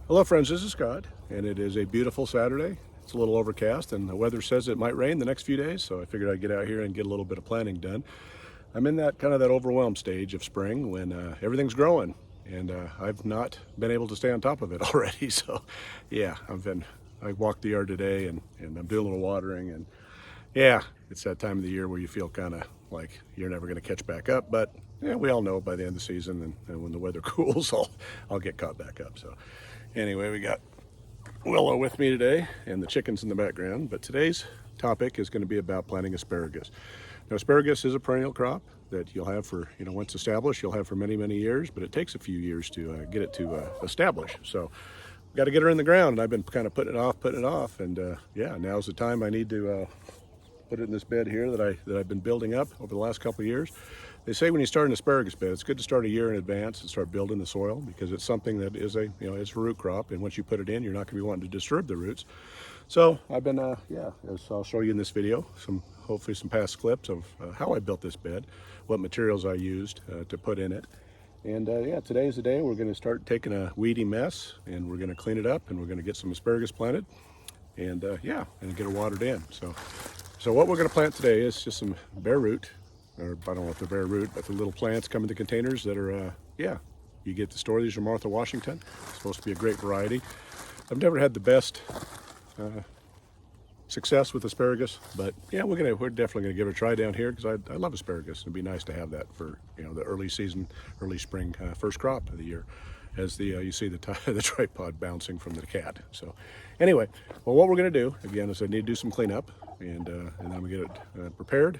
Hello friends, this is Scott, and it is a beautiful Saturday. It's a little overcast and the weather says it might rain the next few days, so I figured I'd get out here and get a little bit of planting done. I'm in that kind of that overwhelmed stage of spring when everything's growing, and I've not been able to stay on top of it already. So yeah, I walked the yard today and I'm doing a little watering, and yeah, it's that time of the year where you feel kind of like you're never going to catch back up, but yeah, we all know by the end of the season and when the weather cools, I'll get caught back up. So anyway, we got Willow with me today and the chickens in the background, but today's topic is going to be about planting asparagus. Now, asparagus is a perennial crop that you'll have for, once established, you'll have for many, many years, but it takes a few years to get it to establish. So we've got to get her in the ground, and I've been kind of putting it off, and yeah, now's the time I need to put it in this bed here that I've been building up over the last couple of years. They say when you start an asparagus bed, it's good to start a year in advance and start building the soil, because it's something that is it's a root crop, and once you put it in, you're not going to be wanting to disturb the roots. So I've been as I'll show you in this video, hopefully some past clips of how I built this bed, what materials I used to put in it. And yeah, today is the day we're going to start taking a weedy mess and we're going to clean it up, and we're going to get some asparagus planted, and yeah, and get it watered in. So what we're going to plant today is just some bare root, or I don't know if they're bare root, but the little plants come in the containers that are, yeah, you get to store. These are Martha Washington. It's supposed to be a great variety. I've never had the best success with asparagus, but yeah, we're definitely gonna give it a try down here, because I love asparagus. It'd be nice to have that for the early season, early spring first crop of the year, as the you see the the tripod bouncing from the cat. So anyway, well, what we're gonna do again is I need to do some cleanup, and then I'm gonna get it prepared,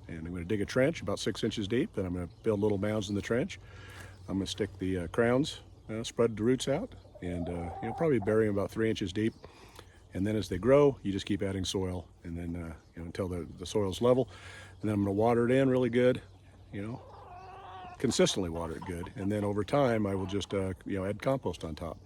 and I'm gonna dig a trench about 6 inches deep, and I'm gonna build little mounds in the trench. I'm gonna stick the crowns, spread the roots out, and probably bury them about 3 inches deep. And then as they grow, you just keep adding soil, and then until the soil's level. And then I'm going to water it in really good, consistently water it good. And then over time, I will just add compost on top.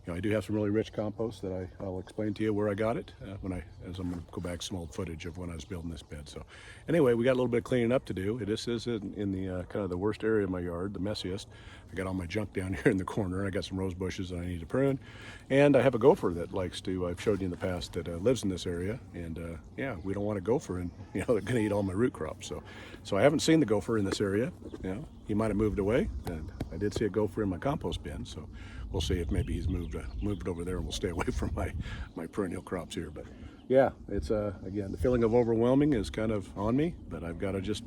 I do have some really rich compost that I'll explain to you where I got it as I'm going to go back some old footage of when I was building this bed. So anyway, we got a little bit of cleaning up to do. This is in the kind of the worst area of my yard, the messiest. I got all my junk down here in the corner. I got some rose bushes that I need to prune, and I have a gopher that likes to. I've showed you in the past that lives in this area, and yeah, we don't want a gopher, and they're going to eat all my root crops. So I haven't seen the gopher in this area. He might have moved away, and I did see a gopher in my compost bin. So we'll see if maybe he's moved over there, and we'll stay away from my perennial crops here. But yeah, it's again, the feeling of overwhelming is kind of on me, but I've got to just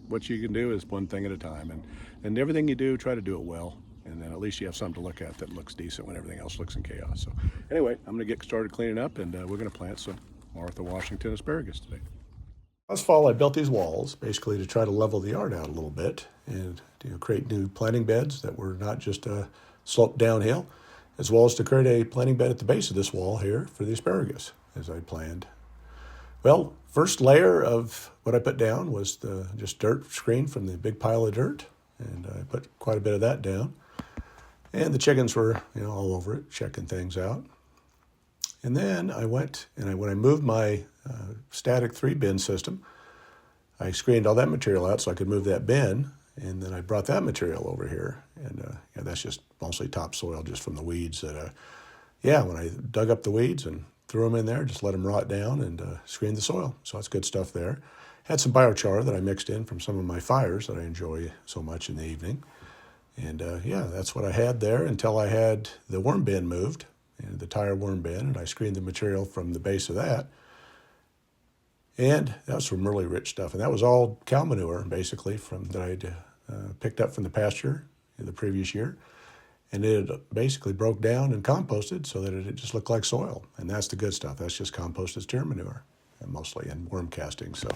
what you can do is one thing at a time, and everything you do, try to do it well, and then at least you have something to look at that looks decent when everything else looks in chaos. So anyway, I'm going to get started cleaning up, and we're going to plant some Martha Washington asparagus today. Last fall, I built these walls basically to try to level the yard out a little bit and create new planting beds that were not just sloped downhill, as well as to create a planting bed at the base of this wall here for the asparagus, as I planned. Well, first layer of what I put down was the just dirt screen from the big pile of dirt, and I put quite a bit of that down. And the chickens were all over it, checking things out. And then I went and when I moved my static 3-bin system, I screened all that material out so I could move that bin, and then I brought that material over here, and that's just mostly topsoil just from the weeds that when I dug up the weeds and threw them in there, just let them rot down, and screened the soil. So that's good stuff there. Had some biochar that I mixed in from some of my fires that I enjoy so much in the evening. And yeah, that's what I had there until I had the worm bin moved, and the tire worm bin, and I screened the material from the base of that. And that was some really rich stuff. And that was all cow manure, basically, that I'd picked up from the pasture in the previous year. And it basically broke down and composted so that it just looked like soil. And that's the good stuff. That's just composted steer manure, mostly, and worm casting. So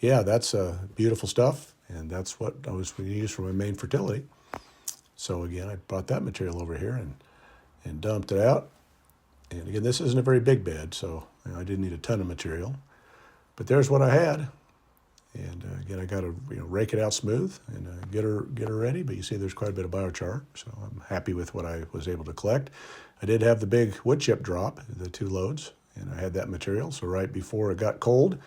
yeah, that's beautiful stuff. And that's what I was going to use for my main fertility. So again, I brought that material over here and dumped it out. And again, this isn't a very big bed, so I didn't need a ton of material. But there's what I had. And again, I got to rake it out smooth and get her ready. But you see there's quite a bit of biochar, so I'm happy with what I was able to collect. I did have the big wood chip drop, the 2 loads, and I had that material. So right before it got cold,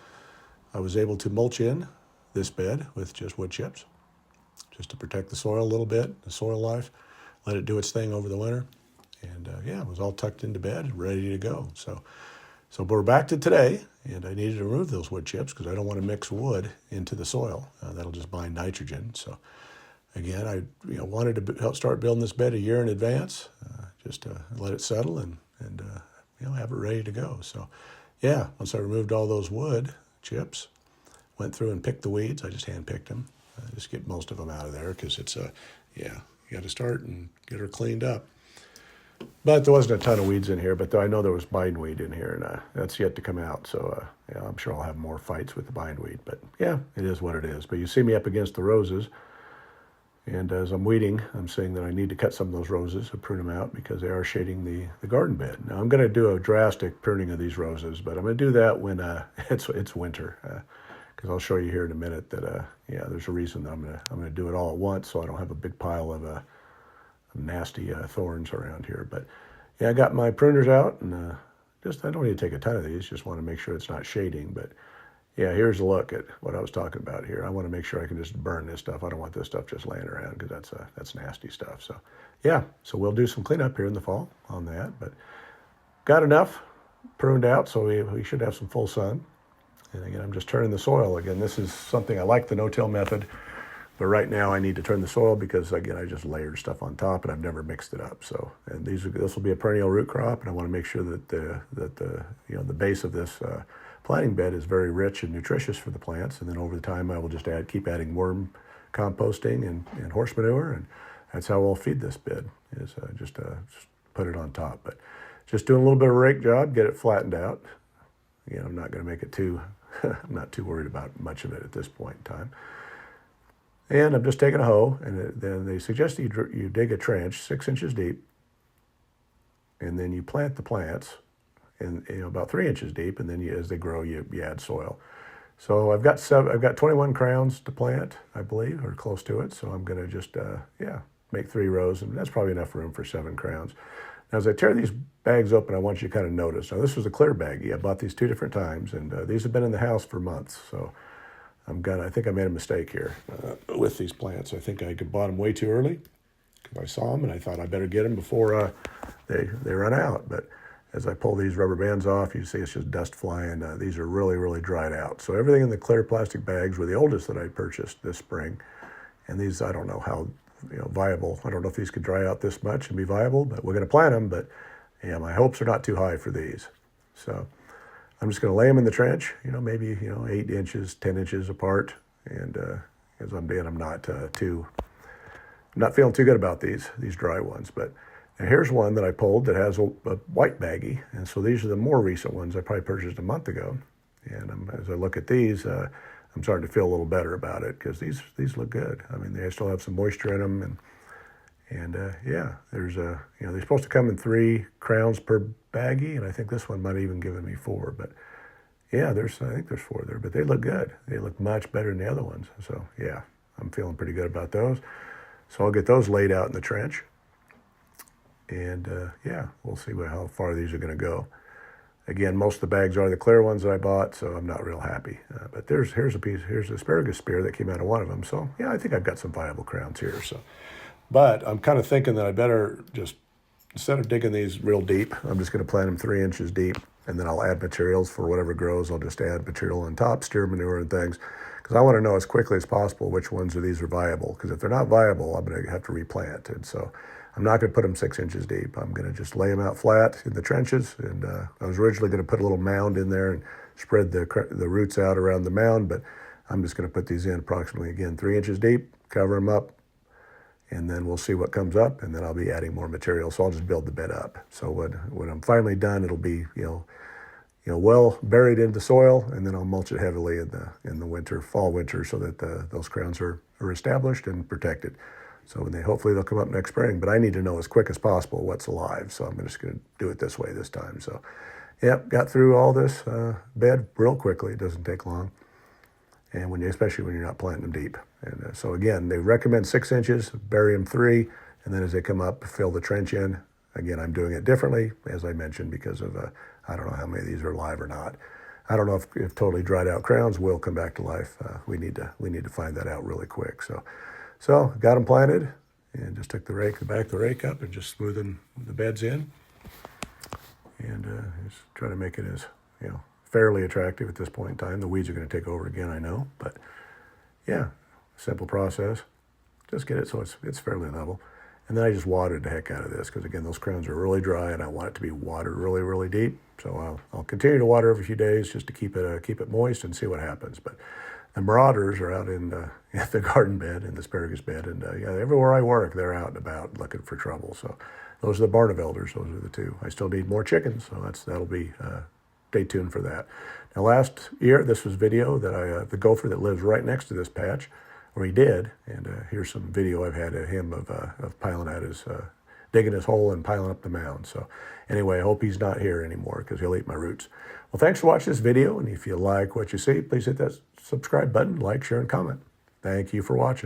I was able to mulch in this bed with just wood chips, just to protect the soil a little bit, the soil life, let it do its thing over the winter. And and yeah, it was all tucked into bed, ready to go. So we're back to today, and I needed to remove those wood chips because I don't want to mix wood into the soil. That'll just bind nitrogen. So again, I wanted to help start building this bed a year in advance, just to let it settle and have it ready to go. So yeah, once I removed all those wood chips, went through and picked the weeds. I just hand picked them. Just get most of them out of there because it's you got to start and get her cleaned up. But there wasn't a ton of weeds in here, but I know there was bindweed in here, and that's yet to come out. So yeah, I'm sure I'll have more fights with the bindweed. But yeah, it is what it is. But you see me up against the roses, and as I'm weeding, I'm saying that I need to cut some of those roses and prune them out because they are shading the garden bed. Now I'm going to do a drastic pruning of these roses, but I'm going to do that when it's winter. Because I'll show you here in a minute that there's a reason that I'm gonna do it all at once, so I don't have a big pile of nasty thorns around here. But yeah, I got my pruners out, and I don't need to take a ton of these. Just want to make sure it's not shading. But yeah, here's a look at what I was talking about here. I want to make sure I can just burn this stuff. I don't want this stuff just laying around because that's nasty stuff. So yeah, so we'll do some cleanup here in the fall on that. But got enough pruned out, so we should have some full sun. And again, I'm just turning the soil. Again, this is something I like, the no-till method, but right now I need to turn the soil because again, I just layered stuff on top and I've never mixed it up. So, and this will be a perennial root crop, and I want to make sure that the base of this planting bed is very rich and nutritious for the plants. And then over the time, I will just keep adding worm composting and horse manure, and that's how I'll feed this bed. Is just put it on top, but just doing a little bit of a rake job, get it flattened out. Again, I'm not going to make it I'm not too worried about much of it at this point in time. And I'm just taking a hoe, and then they suggest you dig a trench 6 inches deep, and then you plant the plants in about 3 inches deep, and then as they grow, you add soil. So I've got 21 crowns to plant, I believe, or close to it. So I'm going to just make 3 rows, and that's probably enough room for 7 crowns. Now, as I tear these bags open, I want you to kind of notice. Now, this was a clear baggie. I bought these 2 different times, and these have been in the house for months. So I think I made a mistake here with these plants. I think I bought them way too early because I saw them, and I thought I better get them before they run out. But as I pull these rubber bands off, you see it's just dust flying. These are really, really dried out. So everything in the clear plastic bags were the oldest that I purchased this spring. And these, I don't know how viable. I don't know if these could dry out this much and be viable, but we're going to plant them. But yeah, my hopes are not too high for these. So I'm just going to lay them in the trench, maybe 8 inches, 10 inches apart. And as I'm being, I'm not feeling too good about these dry ones. But now here's one that I pulled that has a white baggie, and so these are the more recent ones I probably purchased a month ago. And as I look at these, I'm starting to feel a little better about it because these look good. I mean, they still have some moisture in them, and there's they're supposed to come in 3 crowns per baggie, and I think this one might have even given me 4. But yeah, I think there's 4 there, but they look good. They look much better than the other ones. So yeah, I'm feeling pretty good about those. So I'll get those laid out in the trench, and we'll see how far these are going to go. Again, most of the bags are the clear ones that I bought, so I'm not real happy. But here's an asparagus spear that came out of one of them. So yeah, I think I've got some viable crowns here. So, but I'm kind of thinking that I better just, instead of digging these real deep, I'm just going to plant them 3 inches deep, and then I'll add materials for whatever grows. I'll just add material on top, steer manure and things, because I want to know as quickly as possible which ones of these are viable. Because if they're not viable, I'm going to have to replant. And so I'm not going to put them 6 inches deep. I'm going to just lay them out flat in the trenches. And I was originally going to put a little mound in there and spread the roots out around the mound, but I'm just going to put these in approximately, again, 3 inches deep, cover them up, and then we'll see what comes up, and then I'll be adding more material. So I'll just build the bed up. So when I'm finally done, it'll be well buried into soil, and then I'll mulch it heavily in the fall winter, so that those crowns are established and protected. So hopefully they'll come up next spring, but I need to know as quick as possible what's alive. So I'm just going to do it this way this time. So yep, got through all this bed real quickly. It doesn't take long. And especially when you're not planting them deep. And so again, they recommend 6 inches, bury them 3, and then as they come up, fill the trench in. Again, I'm doing it differently, as I mentioned, because of I don't know how many of these are alive or not. I don't know if totally dried out crowns will come back to life. We need to find that out really quick. So got them planted, and just took the back of the rake up and just smoothing the beds in. And just try to make it as, fairly attractive at this point in time. The weeds are going to take over again, I know, but yeah, simple process. Just get it so it's fairly level. And then I just watered the heck out of this because, again, those crowns are really dry and I want it to be watered really, really deep. So I'll continue to water every few days just to keep it moist and see what happens. But the marauders are out in the garden bed and the asparagus bed. And everywhere I work, they're out and about looking for trouble. So those are the Barnavelders. Those are the two. I still need more chickens, so that'll be, stay tuned for that. Now, last year, this was video that the gopher that lives right next to this patch, or he did, and here's some video I've had of him of piling out his, digging his hole and piling up the mound. So anyway, I hope he's not here anymore because he'll eat my roots. Well, thanks for watching this video, and if you like what you see, please hit that subscribe button, like, share, and comment. Thank you for watching.